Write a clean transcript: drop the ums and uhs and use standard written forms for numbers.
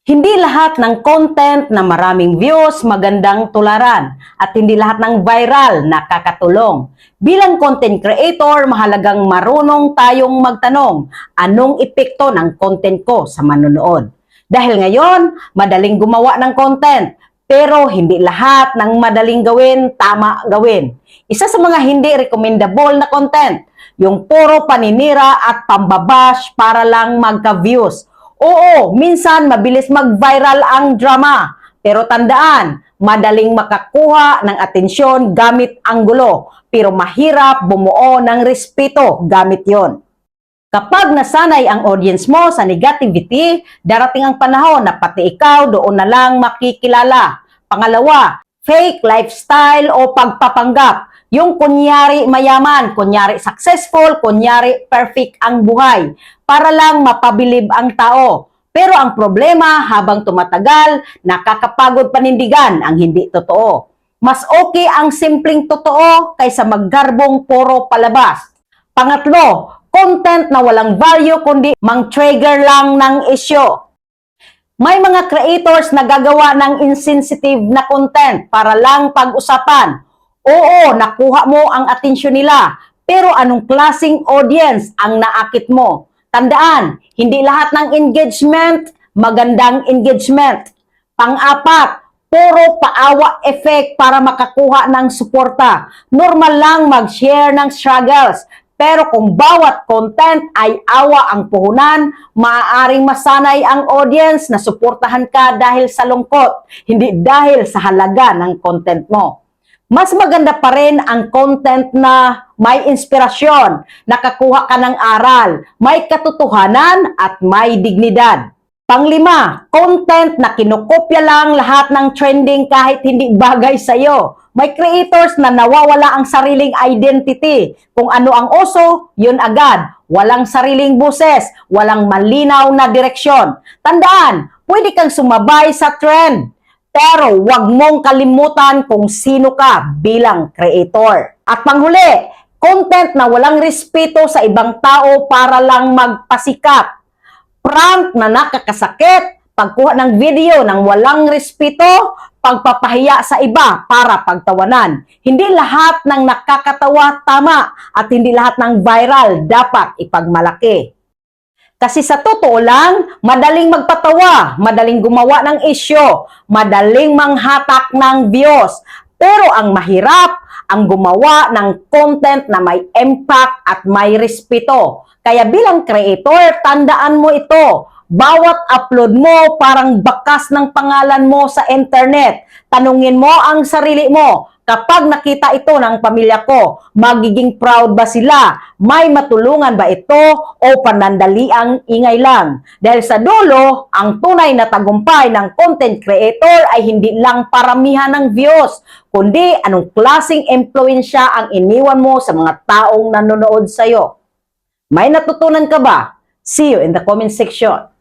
Hindi lahat ng content na maraming views magandang tularan at hindi lahat ng viral nakakatulong. Bilang content creator, mahalagang marunong tayong magtanong, anong epekto ng content ko sa manonood? Dahil ngayon, madaling gumawa ng content, pero hindi lahat ng madaling gawin, tama gawin. Isa sa mga hindi recommendable na content, yung puro paninira at pambabash para lang magka-views. Oo, minsan mabilis mag-viral ang drama. Pero tandaan, madaling makakuha ng atensyon gamit ang gulo. Pero mahirap bumuo ng respeto gamit yon. Kapag nasanay ang audience mo sa negativity, darating ang panahon na pati ikaw doon na lang makikilala. Pangalawa, fake lifestyle o pagpapanggap. Yung kunyari mayaman, kunyari successful, kunyari perfect ang buhay para lang mapabilib ang tao. Pero ang problema, habang tumatagal, nakakapagod panindigan ang hindi totoo. Mas okay ang simpleng totoo kaysa maggarbong puro palabas. Pangatlo, content na walang value kundi mang-trigger lang ng issue. May mga creators na gagawa ng insensitive na content para lang pag-usapan. Oo, nakuha mo ang atensyon nila, pero anong klaseng audience ang naakit mo? Tandaan, hindi lahat ng engagement, magandang engagement. Pang-apat, puro paawa effect para makakuha ng suporta. Normal lang mag-share ng struggles, pero kung bawat content ay awa ang puhunan, maaaring masanay ang audience na suportahan ka dahil sa lungkot, hindi dahil sa halaga ng content mo. Mas maganda pa rin ang content na may inspirasyon, nakakuha ka ng aral, may katotohanan at may dignidad. Panglima, content na kinokopya lang lahat ng trending kahit hindi bagay sa'yo. May creators na nawawala ang sariling identity. Kung ano ang uso, yun agad. Walang sariling boses, walang malinaw na direksyon. Tandaan, pwede kang sumabay sa trend. Pero wag mong kalimutan kung sino ka bilang creator. At panghuli, content na walang respeto sa ibang tao para lang magpasikat. Prank na nakakasakit, pagkuha ng video ng walang respeto, pagpapahiya sa iba para pagtawanan. Hindi lahat ng nakakatawa tama at hindi lahat ng viral dapat ipagmalaki. Kasi sa totoo lang, madaling magpatawa, madaling gumawa ng isyo, madaling manghatak ng views. Pero ang mahirap, ang gumawa ng content na may impact at may respeto. Kaya bilang creator, tandaan mo ito. Bawat upload mo parang bakas ng pangalan mo sa internet. Tanungin mo ang sarili mo, kapag nakita ito ng pamilya ko, magiging proud ba sila? May matulungan ba ito o panandaliang ingay lang? Dahil sa dulo, ang tunay na tagumpay ng content creator ay hindi lang paramihan ng views, kundi anong klaseng impluwensya ang iniwan mo sa mga taong nanonood sa'yo. May natutunan ka ba? See you in the comment section.